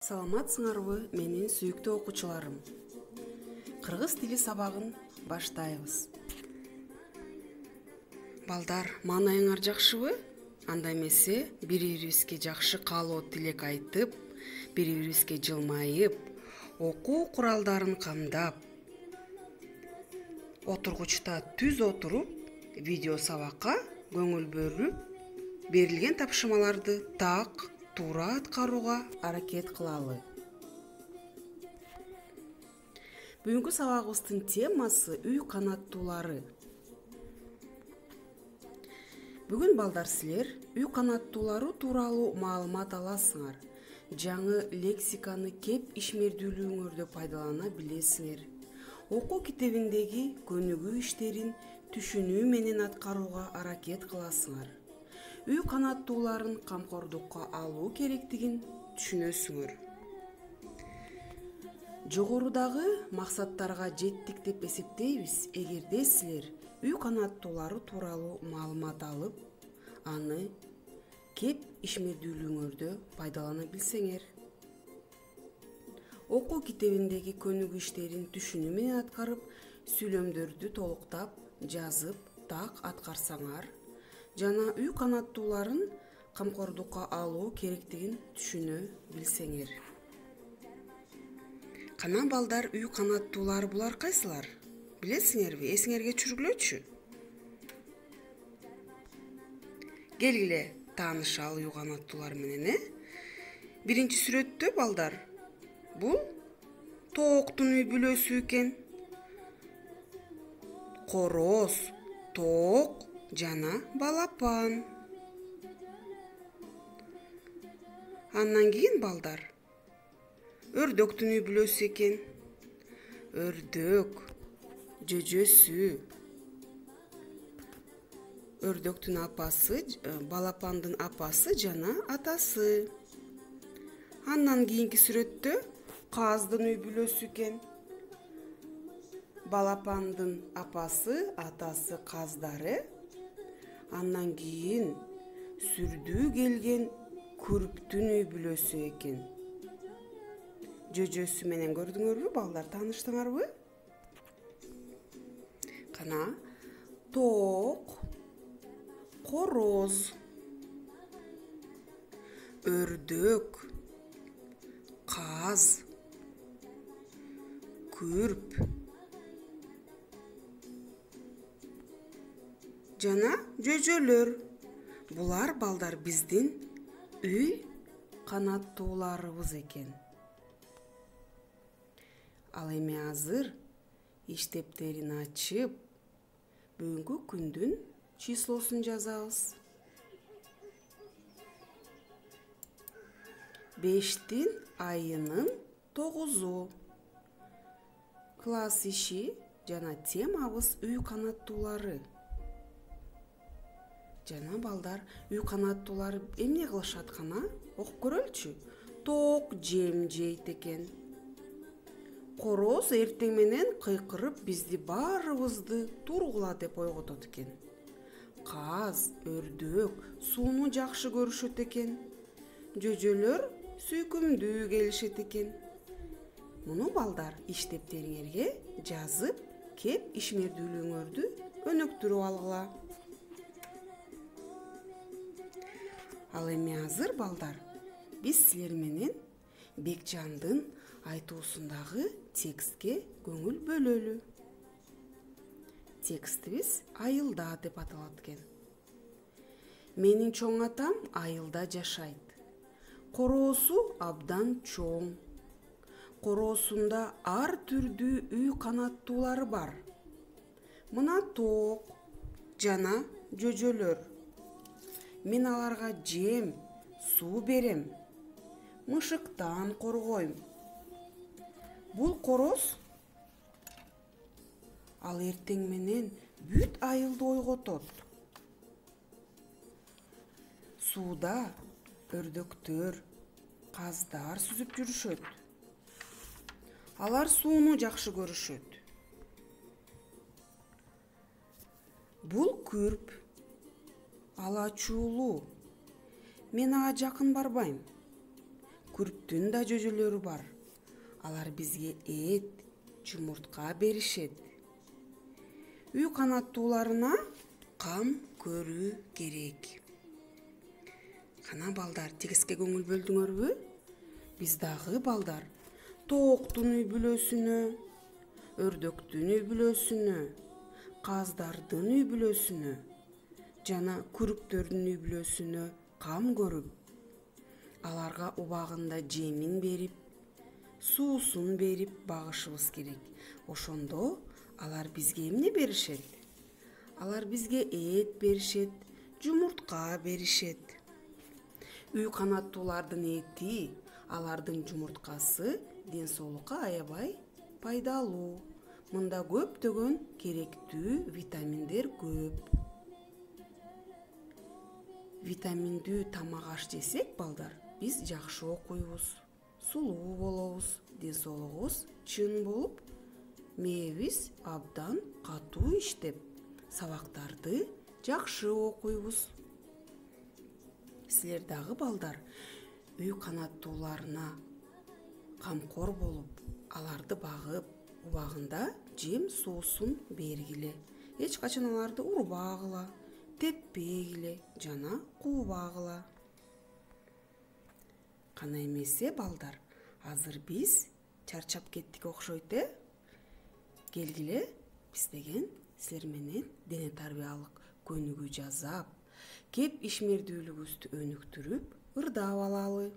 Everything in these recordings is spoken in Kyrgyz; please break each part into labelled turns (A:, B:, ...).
A: Саламатсыңарбы, менин сүйүктүү окуучуларым. Кыргыз тили сабагын баштайбыз. Балдар, маанайыңар жакшыбы? Анда эмесе бири-бирибизге жакшы каалоо тилек айтып, бири-бирибизге жылмайып, окуу куралдарын камдап, отургучта түз отуруп, видео сабакка көңүл бөлүп, берилген тапшырмаларды так, туура аткарууга аракет кылалы. Бүгүнкү сабагыбыздын темасы үй канаттуулары. Бүгүн балдар силер үй канаттуулары тууралуу маалымат аласыңар. Жаңы лексиканы кеп ишмердүүлүгүңөрдө пайдалана билесиңер. Окуу китебиндеги көнүгүү иштерин түшүнүү менен аткарууга аракет кыласыңар. Үй канаттууларын камкордукка алуу керектигин түшүнөсүңөр. Жогорудагы максаттарга жеттик деп эсептейбиз, эгерде силер үй канаттуулары тууралуу маалымат алып, аны кеп ишмердүүлүгүңөрдө пайдалана билсеңер. Окуу китебиндеги көнүгүү иштерин түшүнүү менен аткарып, сүйлөмдөрдү толуктап, жазып, так аткарсаңар, жана үй канаттууларын камкордукка алуу керектигин түшүнө билсеңер. Кана балдар, үй канаттуулары булар кайсылар? Билесиңерби? Эсиңерге түшүргүлөчү. Келгиле таанышалы үй канаттуулар менен, Биринчи сүрөттө балдар, бул тооктун үй бүлөсү экен. Короз, тоок жана балапан. Андан кийин балдар, өрдөктүн үй бүлөсү экен. Өрдөк, жөжөсү, өрдөктүн апасы, балапандын апасы жана атасы. Андан кийинки сүрөттө каздын үй бүлөсү экен. Балапандын апасы, атасы, каздары. Андан кийин сүрдүү келген күрптүн үй бүлөсү экен. Жөжөсү менен көрдүңөрбү балдар, тааныштыңарбы? Кана тоок, короз, өрдөк, каз, күрп жана жөжөлөр. Булар балдар биздин үй канаттууларыбыз экен. Ал эми азыр иштептерин ачып, бүгүнкү күндүн числосун жазабыз. 5-тин айынын 9-у. Класс иши жана темабыз үй канаттуулары. Жана балдар, үй канаттуулары эмне кылышат кана? Окуп көрөлүчү. Тоок жем жейт экен. Короз эртең менен кыйкырып бизди баарыбызды тургула деп ойготот экен. Каз, өрдөк сууну жакшы көрүшөт экен. Жөжөлөр сүйкүмдүү келишет экен. Муну балдар иштептериңерге жазып, кеп ишмердүүлүгүңөрдү өнүктүрүп алгыла. Ал эми азыр балдар, биз силер менен Бекжандын айтуусундагы текстке көңүл бөлөлү. Текстибиз айылда деп аталат экен. Менин чоң атам айылда жашайт. Короосу абдан чоң. Короосунда ар түрдүү үй канаттуулары бар. Мына тоок жана жөжөлөр. Мен аларга жем, суу берем. Мышыктан коргойм. Бул короз ал эртең менен бүт айылды ойготот. Сууда өрдөктөр, каздар сүзүп жүрүшөт. Алар сууну жакшы көрүшөт. Бул күрп, ал ачуулуу. Мен ага жакын барбайм. Күрктүн да жөжөлөрү бар. Алар бизге эт, жумуртка беришет. Үй канаттууларына кам көрүү керек. Кана балдар, тегиске көңүл бөлдүңөрбү? Биз дагы балдар тооктун үй бүлөсүнө, өрдөктүн үй бүлөсүнө, каздардын үй бүлөсүнө жана күрүктөрдүн үй бүлөсүнө кам көрүп, аларга убагында жемин берип, суусун берип багышыбыз керек. Ошондо алар бизге эмне беришет? Алар бизге эт беришет, жумуртка беришет. Үй канаттуулардын эти, алардын жумурткасы ден соолукка аябай пайдалуу. Мында көптөгөн керектүү витаминдер көп. Витаминдүү тамак аш жесек балдар, биз жакшы окуйбуз, сулуу болобуз, ден соолугубуз чың болуп, мээбиз абдан катуу иштеп, сабактарды жакшы окуйбуз. Силер дагы балдар үй канаттууларына камкор болуп, аларды багып, убагында жем суусун бергиле. Эч качан аларды урбагыла, теппегиле жана куубагыла. Кана эмесе балдар, азыр биз чарчап кеттик окшойт, Келгиле, биз деген силер менен дене тарбиялык көнүгүү жасап, кеп ишмердүүлүгүбүздү өнүктүрүп, ырдап алалы.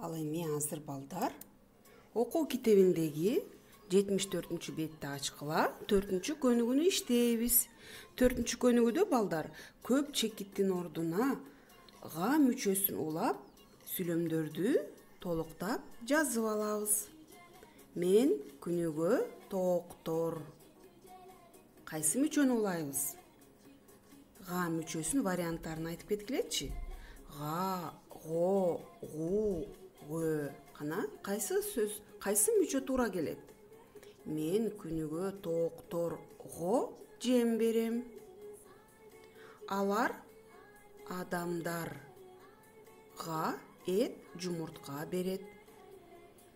A: Ал эми азыр балдар окуу китебиндеги 74 бетти ачкыла, 4 көнүгүнү иштейбиз. 4 көнүгүдө балдар көп чекиттин ордуна га мүчөсүн улап, сүйлөмдөрдү толуктап жазып алабыз. Мен күнүгө токтор. Кайсы мүчөнү улайбыз? Га мүчөсүнүн варианттарын айтып кеткилечи. Га, го, гу, гө. Кана кайсы сөз, кайсы мүчө туура келет? Мен күнүгө токтор го жем берем. Алар адамдар га эт жумуртка берет.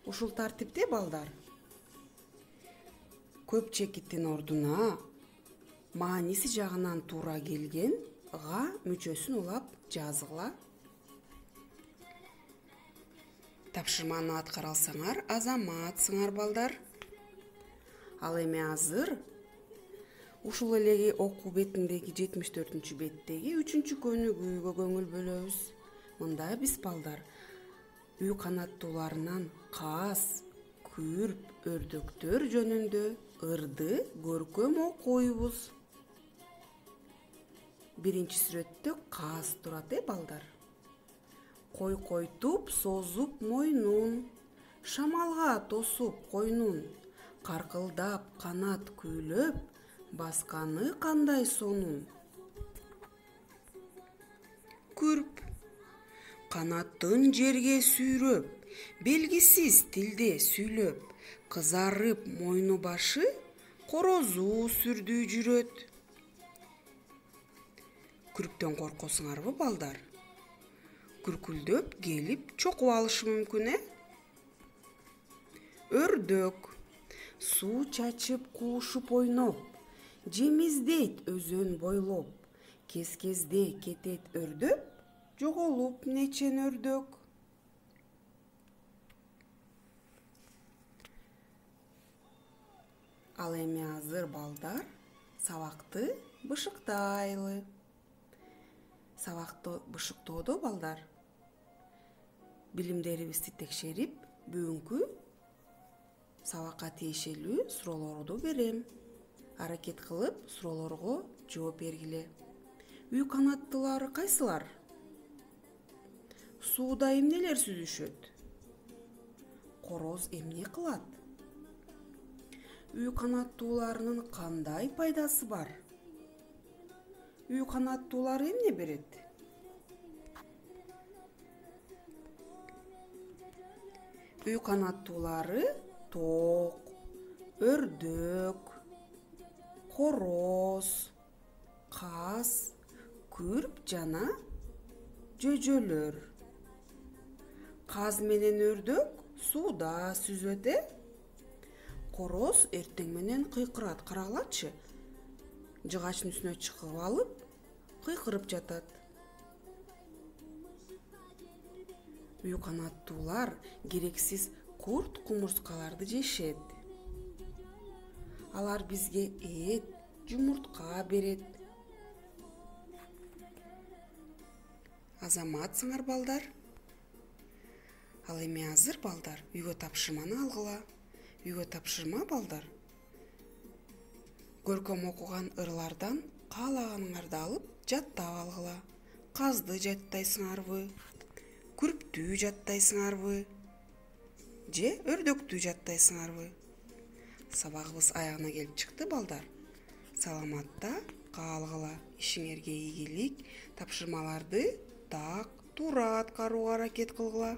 A: Ушул тартипте балдар көп чекиттин ордуна мааниси жагынан туура келген га мүчөсүн улап жазгыла. Тапшырманы аткара алсаңар азаматсыңар балдар. Ал эми азыр ушул элеги окуу бетиндеги 74 беттеги 3 көнүгүүгө көңүл бөлөбүз. Мында биз балдар үй канаттууларынан каз, күрп, өрдөктөр жөнүндө ырды көркөм окуйбуз. Биринчи сүрөттө каз турат балдар. Койкойтуп созуп мойнун, шамалга тосуп койнун, каркылдап канат күйлөп, басканы кандай сонун. Күрп канатын жерге сүйрөп, белгисиз тилде сүйлөп, кызарып мойну башы корозу сүрдүү жүрөт. Күрптөн коркосуңарбы балдар? Күркүлдөп келип чокуп алышы мүмкүн, Өрдөк суу чачып куушуп ойноп, жем издейт өзөн бойлоп, кез-кезде кетет өрдөп, жоголуп нечен өрдөк. Ал эми азыр балдар сабакты бышыктайлы. Сабакты бышыктоодо балдар билимдерибизди текшерип, бүгүнкү сабакка тиешелүү суроолорду берем. Аракет кылып суроолорго жооп бергиле. Үй канаттуулары кайсылар? Сууда эмнелер сүзүшөт? Короз эмне кылат? Үй канаттууларынын кандай пайдасы бар? Үй канаттуулары эмне берет? Үй канаттуулары ток, өрдөк, короз, каз, күрп жана жөжөлөр. Каз менен өрдөк сууда сүзөт, Короз эртең менен кыйкырат. Карагылачы. Жыгачтын үстүнө чыгып алып, кыйкырып жатат. Үй канаттуулар керексиз курт кумурскаларды жешет. Алар бизге эт, жумуртка берет. Азаматсыңар балдар. Ал эми азыр балдар үйгө тапшырманы алгыла. Үйгө тапшырма балдар. Көркөм окуган ырлардан каалаганыңарды алып жаттап алгыла. Казды жаттайсыңарбы? Күрптү жаттайсыңарбы? Же өрдөктү жаттайсыңарбы? Сабагыбыз аягына келип чыкты балдар. Саламатта калгыла. Ишиңерге ийгилик. Тапшырмаларды так, туура аткарууга аракет кылгыла.